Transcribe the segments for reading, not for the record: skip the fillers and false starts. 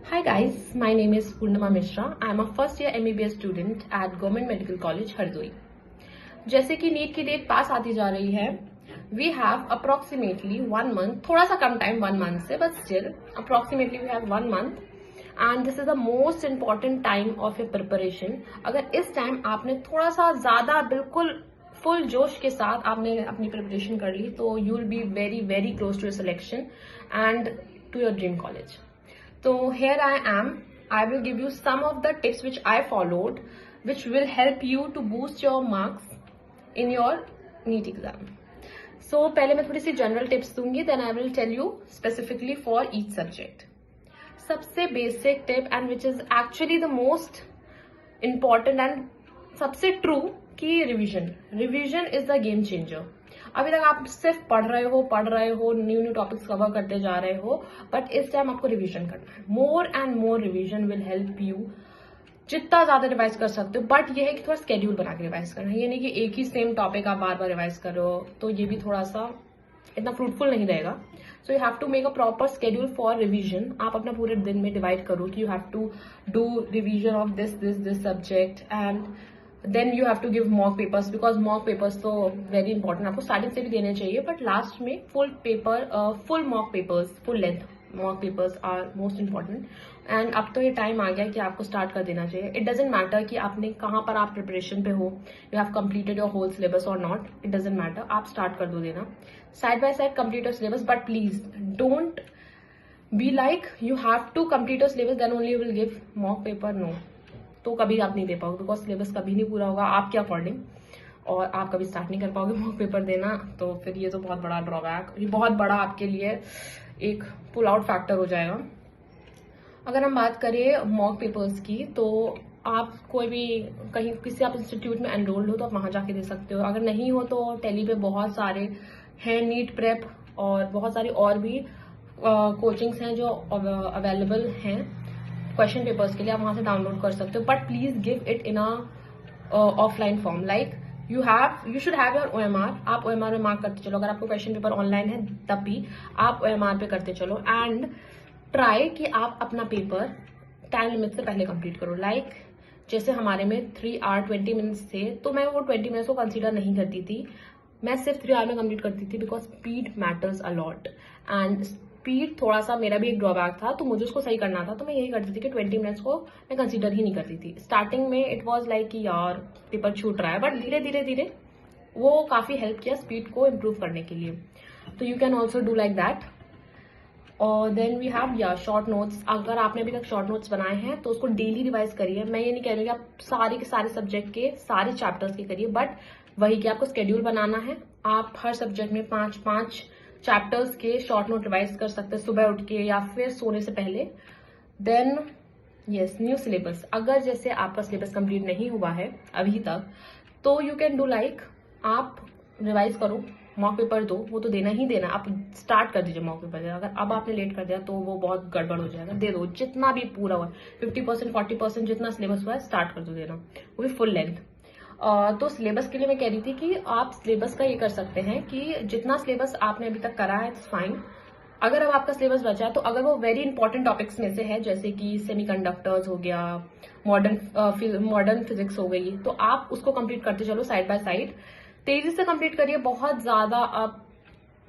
Hi guys, my name is Purnima Mishra. I am a first year MBBS student at Government Medical College, Hardoi. जैसे कि NEET की date पास आती जा रही है, we have approximately 1 month, थोड़ा सा कम टाइम 1 month से, but still approximately we have 1 month and this is the most important time of your preparation. अगर इस टाइम आपने थोड़ा सा ज्यादा बिल्कुल फुल जोश के साथ आपने अपनी प्रिपरेशन कर ली तो you will be very very close to your selection and to your dream college. So here I am. I will give you some of the tips which I followed, which will help you to boost your marks in your NEET exam. So पहले मैं थोड़ी सी general tips दूंगी, then I will tell you specifically for each subject. सबसे basic tip and which is actually the most important and सबसे true कि revision is the game changer. अभी तक आप सिर्फ पढ़ रहे हो न्यू टॉपिक्स कवर करते जा रहे हो, बट इस टाइम आपको रिवीजन करना है. More and more revision will help you. जितना ज्यादा रिवाइज कर सकते हो, बट ये है कि थोड़ा स्केड्यूल बना के रिवाइज करना है. ये नहीं कि एक ही सेम टॉपिक आप बार बार रिवाइज करो, तो ये भी थोड़ा सा इतना फ्रूटफुल नहीं रहेगा. So you have to make a proper schedule for revision. आप अपना पूरे दिन में डिवाइड करो कि you have to do revision of this subject and then you have to give mock papers, because mock papers तो वेरी इंपॉर्टेंट आपको starting से भी देने चाहिए, बट लास्ट में full mock papers, full length mock papers are most important. And अब तो ये टाइम आ गया कि आपको स्टार्ट कर देना चाहिए. इट डजेंट मैटर कि आपने कहाँ पर आप प्रिपरेशन पे हो, you have completed your whole syllabus और नॉट, इट डजेंट मैटर. आप स्टार्ट कर दो देना side by side, complete your syllabus, but please don't be like you have to complete your syllabus then only you will give mock paper. No, तो कभी आप नहीं दे पाओगे, बिकॉज सिलेबस कभी नहीं पूरा होगा आपके अकॉर्डिंग और आप कभी स्टार्ट नहीं कर पाओगे मॉक पेपर देना. तो फिर ये तो बहुत बड़ा ड्रॉबैक, ये बहुत बड़ा आपके लिए एक पुल आउट फैक्टर हो जाएगा. अगर हम बात करें मॉक पेपर्स की, तो आप कोई भी कहीं किसी आप इंस्टीट्यूट में एनरोल्ड हो तो आप वहां जाके दे सकते हो. अगर नहीं हो तो टेली पे बहुत सारे हैं नीट प्रेप और बहुत सारी और भी कोचिंग्स हैं जो अवेलेबल हैं क्वेश्चन पेपर्स के लिए. आप वहां से डाउनलोड कर सकते हो, but please give it in a offline form. Like you should have your OMR. आप OMR में मार्क करते चलो. अगर आपको क्वेश्चन पेपर ऑनलाइन है तब भी आप OMR पे करते चलो एंड ट्राई कि आप अपना पेपर टाइम लिमिट से पहले कंप्लीट करो. लाइक जैसे हमारे में 3 hour 20 minutes थे, तो मैं वो 20 minutes को कंसीडर नहीं करती थी. मैं सिर्फ 3 hour में कंप्लीट करती थी, because speed matters a lot and speed थोड़ा सा मेरा भी एक ड्रॉबैक था, तो मुझे उसको सही करना था. तो मैं यही करती थी कि 20 minutes को मैं कंसीडर ही नहीं करती थी. स्टार्टिंग में इट वाज लाइक कि यार पेपर छूट रहा है, बट धीरे धीरे वो काफी हेल्प किया स्पीड को इम्प्रूव करने के लिए. तो you can also do like that. और then we have short notes. अगर आपने अभी तक शॉर्ट नोट्स बनाए हैं तो उसको डेली रिवाइज करिए. मैं ये नहीं कह रही कि आप सारे के सारे सब्जेक्ट के सारे चैप्टर्स के करिए, बट वही कि आपको स्केड्यूल बनाना है. आप हर सब्जेक्ट में 5 चैप्टर्स के शॉर्ट नोट रिवाइज कर सकते हैं सुबह उठ के या फिर सोने से पहले. Then yes, new syllabus. अगर जैसे आपका सिलेबस कंप्लीट नहीं हुआ है अभी तक, तो यू कैन डू लाइक आप रिवाइज करो, मॉक पेपर दो. वो तो देना ही देना, आप स्टार्ट कर दीजिए मॉक पेपर देना. अगर अब आपने लेट कर दिया तो वो बहुत गड़बड़ हो जाएगा. दे दो जितना भी पूरा हुआ, 50% 40% जितना सिलेबस हुआ है स्टार्ट कर दो देना, वो भी फुल लेंथ. तो सिलेबस के लिए मैं कह रही थी कि आप सिलेबस का ये कर सकते हैं कि जितना सिलेबस आपने अभी तक करा है इट्स फाइन. अगर अब आपका सिलेबस बचा तो अगर वो वेरी इंपॉर्टेंट टॉपिक्स में से है, जैसे कि सेमीकंडक्टर्स हो गया, मॉडर्न फिजिक्स हो गई, तो आप उसको कंप्लीट करते चलो साइड बाय साइड. तेजी से कंप्लीट करिए. बहुत ज्यादा आप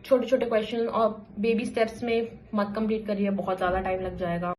छोटे छोटे क्वेश्चन और बेबी स्टेप्स में मत कंप्लीट करिए, बहुत ज्यादा टाइम लग जाएगा.